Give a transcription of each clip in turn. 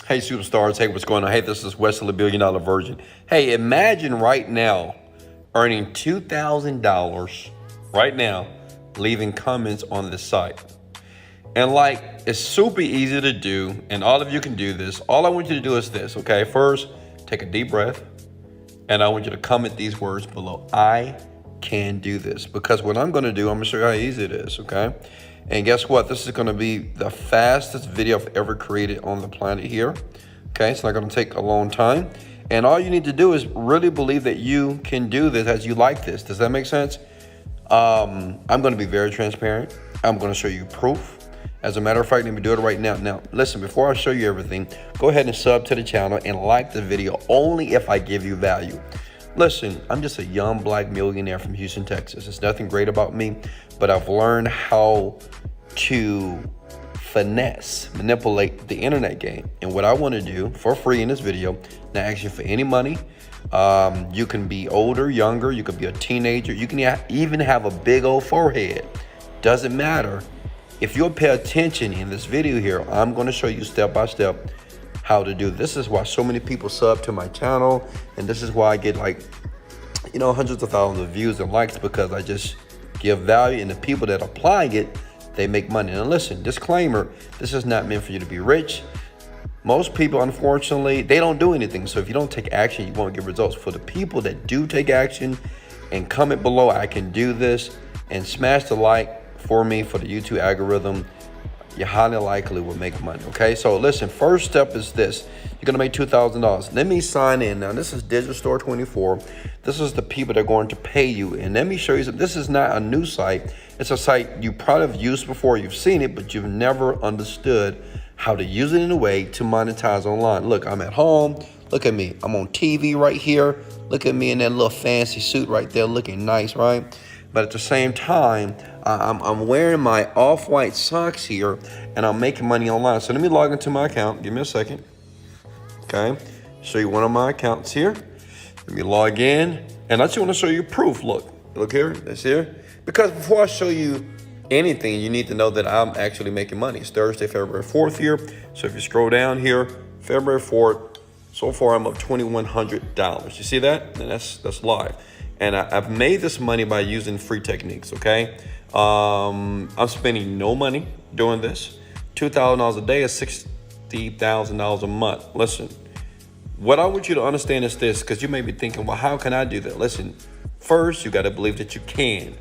Hey, superstars. Hey, what's going on? Hey, this is Wesley Virgin. Hey, imagine right now earning $2,000 right now, leaving comments on this site. And like, it's super easy to do, and all of you can do this. All I want you to do is this, okay? First, take a deep breath, and I want you to comment these words below. I can do this. Because what I'm gonna do, I'm gonna show you how easy it is, okay? And guess what? This is gonna be the fastest video I've ever created on the planet here. Okay, it's not gonna take a long time. And all you need to do is really believe that you can do this as you like this. Does that make sense? I'm gonna be very transparent. I'm gonna show you proof. As a matter of fact, let me do it right now. Now, listen, before I show you everything, go ahead and sub to the channel and like the video only if I give you value. Listen, I'm just a young black millionaire from Houston, Texas. There's nothing great about me, but I've learned how to finesse, manipulate the internet game. And what I want to do for free in this video, not asking for any money. You can be older, younger, you could be a teenager, you can even have a big old forehead. Doesn't matter. If you'll pay attention in this video here, I'm going to show you step by step how to do this. Is why so many people sub to my channel, and this is why I get like, hundreds of thousands of views and likes, because I just give value, and the people that apply it, they make money. And listen, disclaimer, this is not meant for you to be rich. Most people, unfortunately, they don't do anything. So if you don't take action, you won't get results. For the people that do take action and comment below, I can do this, and smash the like for me for the YouTube algorithm, you highly likely will make money. Okay, so listen, first step is this. You're gonna make $2,000. Let me sign in. Now, this is Digital Store 24. This is the people that are going to pay you. And let me show you something. This is not a new site. It's a site you probably have used before. You've seen it, but you've never understood how to use it in a way to monetize online. Look, I'm at home. Look at me. I'm on TV right here. Look at me in that little fancy suit right there, looking nice, right? But at the same time, I'm wearing my off-white socks here, and I'm making money online. So let me log into my account. Give me a second. Okay, show you one of my accounts here. Let me log in, and I just want to show you proof. Look here, that's here. Because before I show you anything, you need to know that I'm actually making money. It's Thursday, February 4th here. So if you scroll down here, February 4th, so far I'm up $2,100. You see that? And that's live. And I've made this money by using free techniques, okay? I'm spending no money doing this. $2,000 a day is $60,000 a month. Listen, what I want you to understand is this, because you may be thinking, well, how can I do that? Listen, first, you got to believe that you can.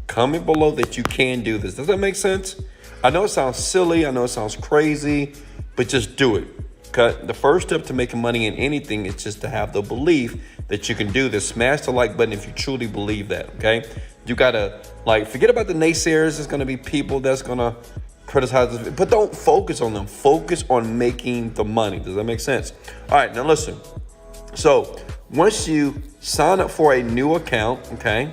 Comment below that you can do this. Does that make sense? I know it sounds silly. I know it sounds crazy, but just do it. Okay? The first step to making money in anything is just to have the belief that you can do this. Smash the like button if you truly believe that, okay? You gotta, forget about the naysayers. There's gonna be people that's gonna criticize this, but don't focus on them. Focus on making the money. Does that make sense? All right, now listen. So once you sign up for a new account, okay,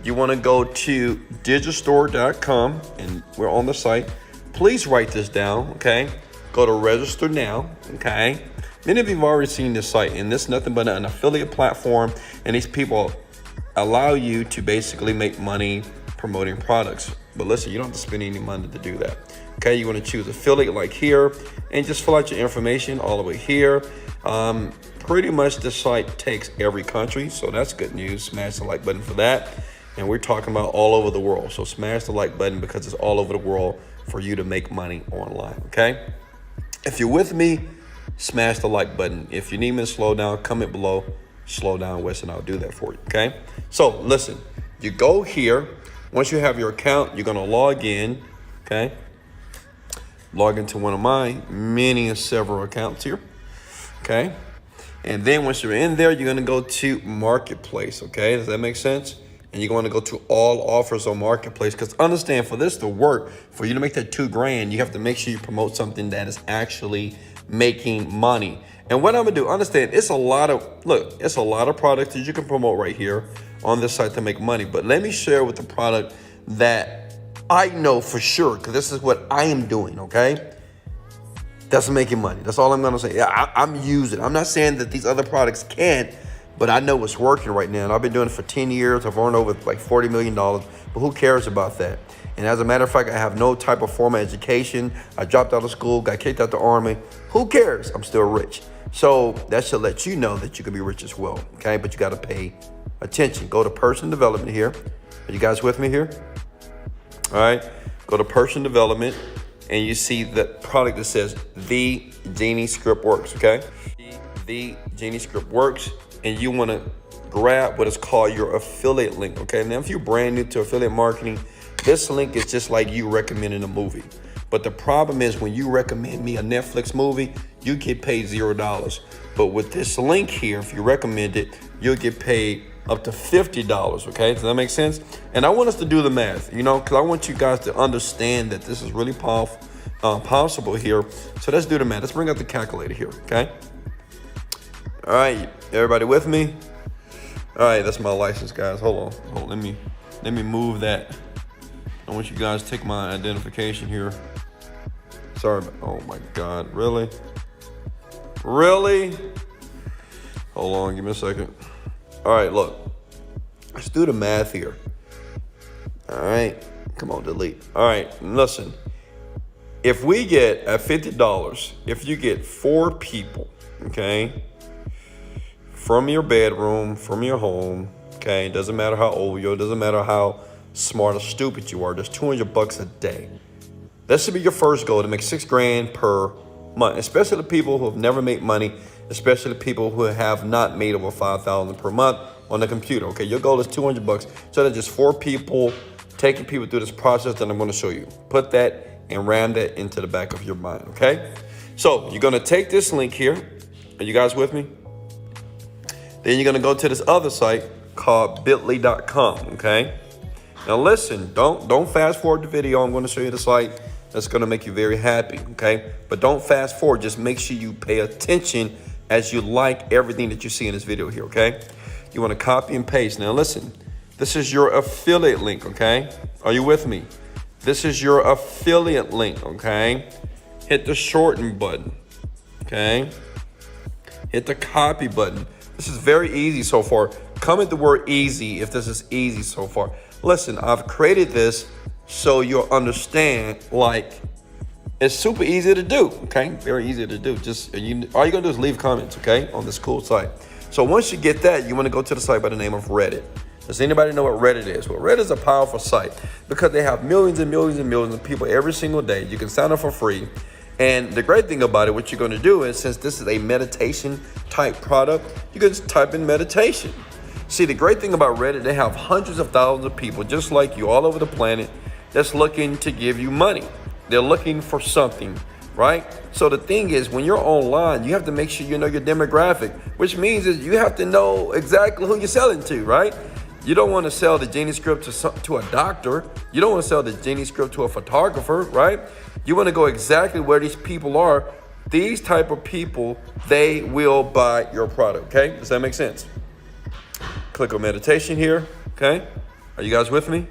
you wanna go to digitalstore.com, and we're on the site. Please write this down, okay? Go to register now, okay? Many of you have already seen this site, and this is nothing but an affiliate platform, and these people allow you to basically make money promoting products. But listen, you don't have to spend any money to do that. Okay, you want to choose affiliate like here, and just fill out your information all the way here. Pretty much this site takes every country, so that's good news. Smash the like button for that. And we're talking about all over the world, so smash the like button because it's all over the world for you to make money online, okay? If you're with me, smash the like button. If you need me to slow down, comment below, slow down, Wes, and I'll do that for you, okay? So listen, you go here. Once you have your account, you're gonna log in, okay? Log into one of my many and several accounts here, okay? And then once you're in there, you're gonna go to Marketplace, okay? Does that make sense? And you're going to go to all offers on Marketplace, because understand, for this to work, for you to make that $2,000, you have to make sure you promote something that is actually making money. And what I'm gonna do, understand, it's a lot of products that you can promote right here on this site to make money. But let me share with the product that I know for sure, because this is what I am doing, okay? That's making money. That's all I'm gonna say. Yeah, I'm using it. I'm not saying that these other products can't, but I know it's working right now. And I've been doing it for 10 years. I've earned over like $40 million, but who cares about that? And as a matter of fact, I have no type of formal education. I dropped out of school, got kicked out the army. Who cares? I'm still rich. So that should let you know that you can be rich as well, okay? But you got to pay attention. Go to personal development here. Are you guys with me here? All right. Go to personal development, and you see the product that says The Genie Script Works, okay? The Genie Script Works, and you want to grab what is called your affiliate link, okay? Now, if you're brand new to affiliate marketing, this link is just like you recommending a movie. But the problem is when you recommend me a Netflix movie, you get paid $0. But with this link here, if you recommend it, you'll get paid up to $50, okay? Does that make sense? And I want us to do the math, because I want you guys to understand that this is really possible here. So let's do the math. Let's bring out the calculator here, okay? All right, everybody with me? All right, that's my license, guys. Hold on. Let me move that. I want you guys to take my identification here. Sorry, oh my God, really? Really? Hold on, give me a second. All right, look, let's do the math here. All right, come on, delete. All right, listen, if we get at $50, if you get 4 people, okay, from your bedroom, from your home, okay, doesn't matter how old you are, doesn't matter how smart or stupid you are, there's $200 a day. That should be your first goal, to make $6 grand per month, especially the people who have never made money, especially the people who have not made over $5,000 per month on the computer. Okay, your goal is $200. So that's just 4 people, taking people through this process that I'm going to show you. Put that and ram that into the back of your mind. Okay, so you're going to take this link here. Are you guys with me? Then you're going to go to this other site called bit.ly.com. Okay, now listen, don't fast forward the video. I'm going to show you the site. That's going to make you very happy, okay? But don't fast forward. Just make sure you pay attention as you like everything that you see in this video here, okay? You want to copy and paste. Now, listen, this is your affiliate link, okay? Are you with me? This is your affiliate link, okay? Hit the shorten button, okay? Hit the copy button. This is very easy so far. Comment the word easy if this is easy so far. Listen, I've created this so you'll understand, like, it's super easy to do, okay? Very easy to do. Just all you're gonna do is leave comments, okay, on this cool site. So once you get that, you wanna go to the site by the name of Reddit. Does anybody know what Reddit is? Well, Reddit is a powerful site because they have millions and millions and millions of people every single day. You can sign up for free. And the great thing about it, what you're gonna do is, since this is a meditation type product, you can just type in meditation. See, the great thing about Reddit, they have hundreds of thousands of people just like you all over the planet that's looking to give you money. They're looking for something, right? So the thing is, when you're online, you have to make sure you know your demographic, which means is you have to know exactly who you're selling to, right? You don't want to sell the Genie Script to a doctor. You don't want to sell the Genie Script to a photographer, right? You want to go exactly where these people are. These type of people, they will buy your product, okay? Does that make sense? Click on meditation here, okay? Are you guys with me?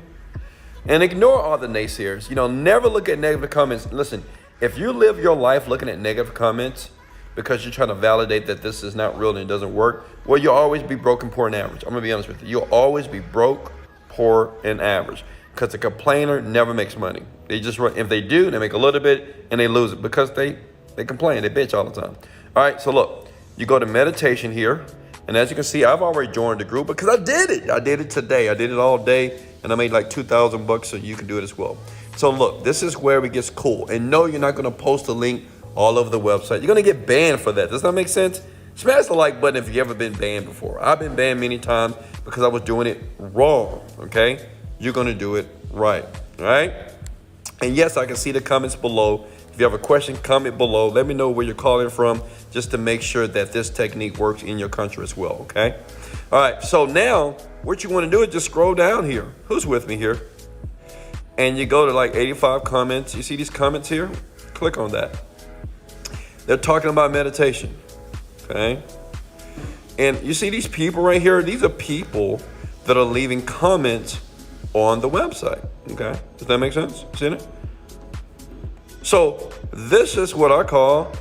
And ignore all the naysayers. Never look at negative comments. Listen, if you live your life looking at negative comments because you're trying to validate that this is not real and it doesn't work, well, you'll always be broke, poor, and average. I'm going to be honest with you. You'll always be broke, poor, and average because the complainer never makes money. They just run. If they do, they make a little bit and they lose it because they complain. They bitch all the time. All right, so look, you go to meditation here. And as you can see, I've already joined the group because I did it. I did it today. I did it all day. And I made like $2,000, so you can do it as well. So look, this is where it gets cool. And no, you're not going to post a link all over the website. You're going to get banned for that. Does that make sense? Smash the like button if you've ever been banned before. I've been banned many times because I was doing it wrong, okay? You're going to do it right, all right? And yes, I can see the comments below. If you have a question, comment below. Let me know where you're calling from just to make sure that this technique works in your country as well, okay? All right, so now what you want to do is just scroll down here. Who's with me here? And you go to like 85 comments. You see these comments here? Click on that. They're talking about meditation, okay? And you see these people right here? These are people that are leaving comments on the website, okay? Does that make sense? Seen it? So this is what I call,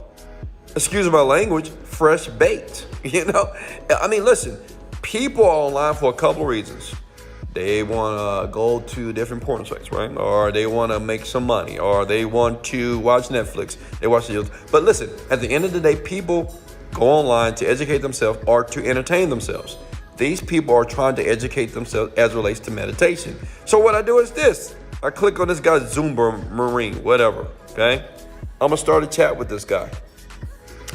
excuse my language, fresh bait. I mean, listen, people are online for a couple of reasons. They want to go to different porn sites, right? Or they want to make some money, or they want to watch Netflix. They watch the. But listen, at the end of the day, people go online to educate themselves or to entertain themselves. These people are trying to educate themselves as it relates to meditation. So what I do is this. I click on this guy, Zumba Marine, whatever, okay? I'm going to start a chat with this guy.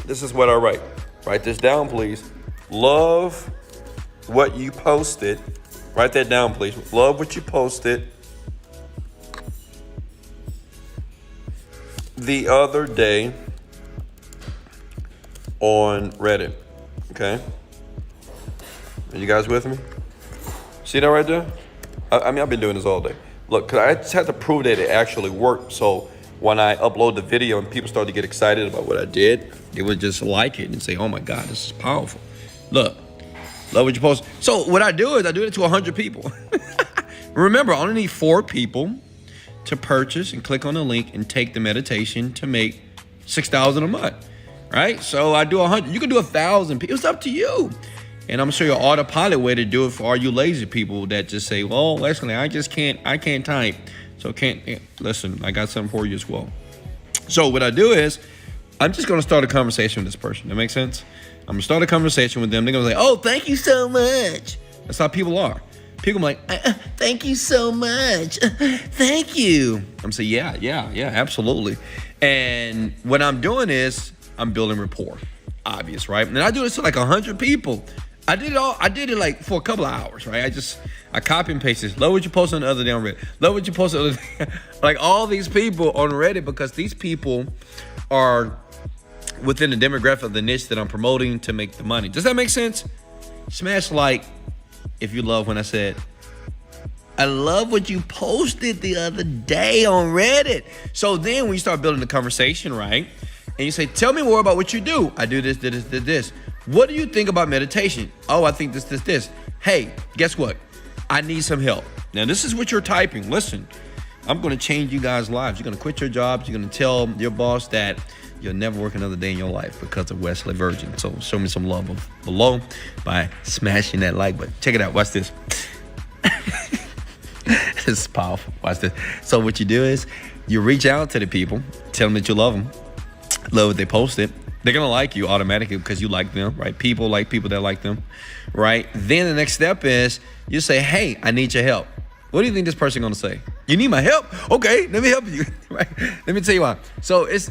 This is what I write. Write this down, please. Love what you posted. Write that down, please. Love what you posted the other day on Reddit. Okay? Are you guys with me? See that right there? I mean, I've been doing this all day. Look, 'cause I just had to prove that it actually worked. So when I upload the video and people start to get excited about what I did, they would just like it and say, oh my God, this is powerful. Look. Love what you post. So what I do is I do it to 100 people. Remember, I only need 4 people to purchase and click on the link and take the meditation to make $6,000 a month, right? So I do 100. You can do 1,000 people. It's up to you. And I'm gonna show you an autopilot way to do it for all you lazy people that just say, well, Wesley, I can't type. So listen, I got something for you as well. So what I do is I'm just gonna start a conversation with this person. That makes sense? I'm gonna start a conversation with them. They're gonna say, oh, thank you so much. That's how people are. People are like, thank you so much. Thank you. I'm gonna say, yeah, absolutely. And what I'm doing is I'm building rapport. Obvious, right? And I do this to like 100 people. I did it like for a couple of hours, right? I copy and paste this. Love what you posted on the other day on Reddit. Love what you posted on the other day. Like all these people on Reddit, because these people are within the demographic of the niche that I'm promoting to make the money. Does that make sense? Smash like if you love when I said, I love what you posted the other day on Reddit. So then when you start building the conversation, right? And you say, tell me more about what you do. I do this. What do you think about meditation? Oh, I think this. Hey, guess what? I need some help. Now, this is what you're typing. Listen, I'm going to change you guys' lives. You're going to quit your jobs. You're going to tell your boss that you'll never work another day in your life because of Wesley Virgin. So show me some love below by smashing that like button. Check it out. Watch this. This is powerful. Watch this. So what you do is you reach out to the people, tell them that you love them, love what they posted. They're going to like you automatically because you like them, right? People like people that like them, right? Then the next step is you say, hey, I need your help. What do you think this person going to say? You need my help? Okay, let me help you. Right? Let me tell you why. So it's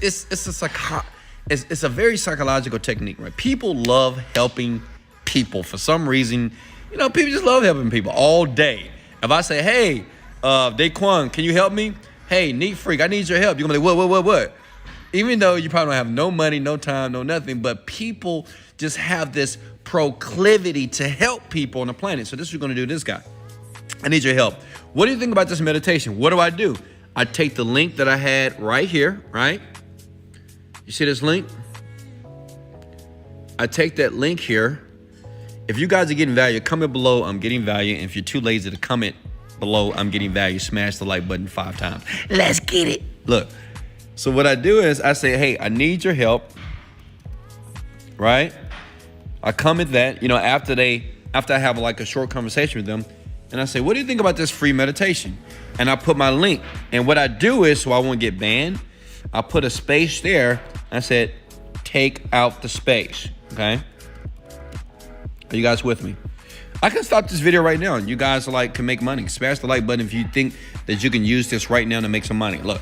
a very psychological technique, right? People love helping people for some reason. You know, people just love helping people all day. If I say, hey, Daquan, can you help me? Hey, neat freak, I need your help. You're gonna be like, what? Even though you probably don't have no money, no time, no nothing, but people just have this proclivity to help people on the planet. So this is what we're gonna do to this guy. I need your help. What do you think about this meditation? What do? I take the link that I had right here, right? You see this link? I take that link here. If you guys are getting value, comment below, I'm getting value. And if you're too lazy to comment below, I'm getting value, smash the like button 5 times. Let's get it. Look, so what I do is I say, hey, I need your help, right? I comment that, after I have like a short conversation with them, and I say, what do you think about this free meditation? And I put my link. And what I do is, so I won't get banned, I put a space there. I said, take out the space, okay? Are you guys with me? I can stop this video right now. You guys can make money. Smash the like button if you think that you can use this right now to make some money. Look,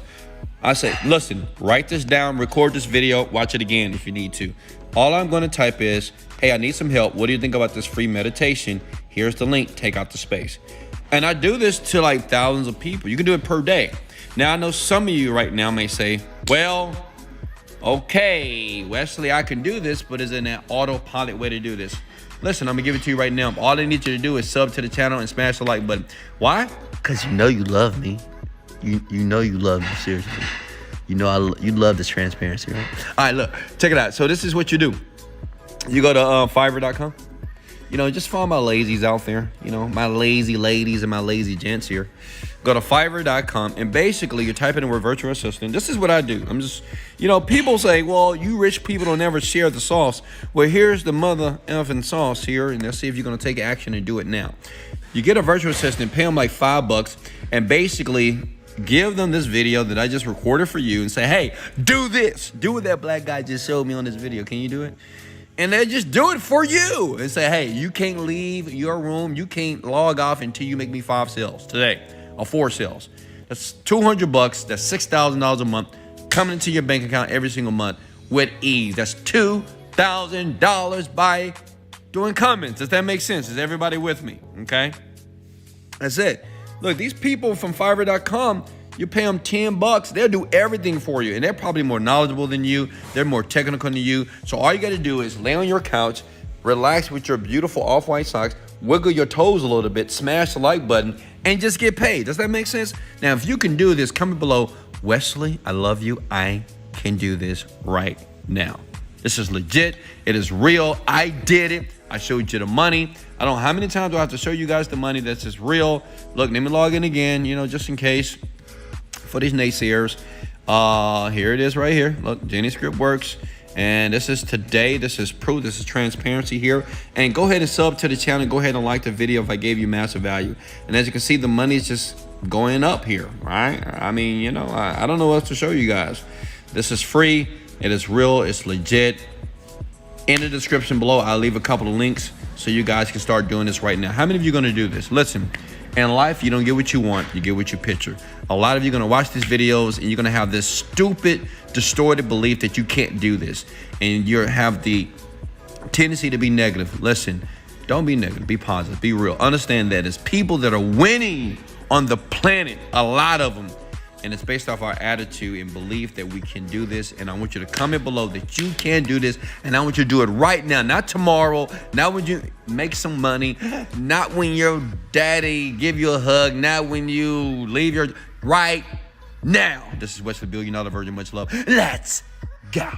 I say, listen, write this down, record this video, watch it again if you need to. All I'm going to type is, hey, I need some help. What do you think about this free meditation? Here's the link. Take out the space. And I do this to thousands of people. You can do it per day. Now, I know some of you right now may say, well, okay, Wesley, I can do this, but is it an autopilot way to do this? Listen, I'm going to give it to you right now. All I need you to do is sub to the channel and smash the like button. Why? Because you know you love me. You know you love me, seriously. You know you love this transparency, right? All right, look, check it out. So this is what you do. You go to Fiverr.com. Just follow my lazies out there. My lazy ladies and my lazy gents here. Go to Fiverr.com, and basically you're typing in a virtual assistant. This is what I do. I'm just, people say, well, you rich people don't ever share the sauce. Well, here's the mother effing sauce here, and let's see if you're going to take action and do it now. You get a virtual assistant, pay them like $5, and basically give them this video that I just recorded for you and say, hey, do this. Do what that black guy just showed me on this video. Can you do it? And they just do it for you and say, hey, you can't leave your room. You can't log off until you make me 5 sales today or 4 sales. That's $200. That's $6,000 a month coming into your bank account every single month with ease. That's $2,000 by doing comments. Does that make sense? Is everybody with me? Okay. That's it. Look, these people from Fiverr.com, you pay them $10, they'll do everything for you. And they're probably more knowledgeable than you. They're more technical than you. So all you got to do is lay on your couch, relax with your beautiful off-white socks, wiggle your toes a little bit, smash the like button, and just get paid. Does that make sense? Now, if you can do this, comment below, Wesley, I love you. I can do this right now. This is legit. It is real. I did it. I showed you the money. I don't know how many times do I have to show you guys the money that's just real. Look, let me log in again, just in case for these naysayers. Here it is right here. Look, Jenny Script works. And this is today. This is proof. This is transparency here. And go ahead and sub to the channel. Go ahead and like the video if I gave you massive value. And as you can see, the money is just going up here, right? I mean, I don't know what else to show you guys. This is free. It is real. It's legit. In the description below, I'll leave a couple of links so you guys can start doing this right now. How many of you are going to do this? Listen, in life, you don't get what you want. You get what you picture. A lot of you are going to watch these videos and you're going to have this stupid, distorted belief that you can't do this. And you have the tendency to be negative. Listen, don't be negative. Be positive. Be real. Understand that it's people that are winning on the planet, a lot of them. And it's based off our attitude and belief that we can do this. And I want you to comment below that you can do this. And I want you to do it right now, not tomorrow, not when you make some money, not when your daddy give you a hug, not when you leave right now. This is Wesley Virgin and I, Much love. Let's go.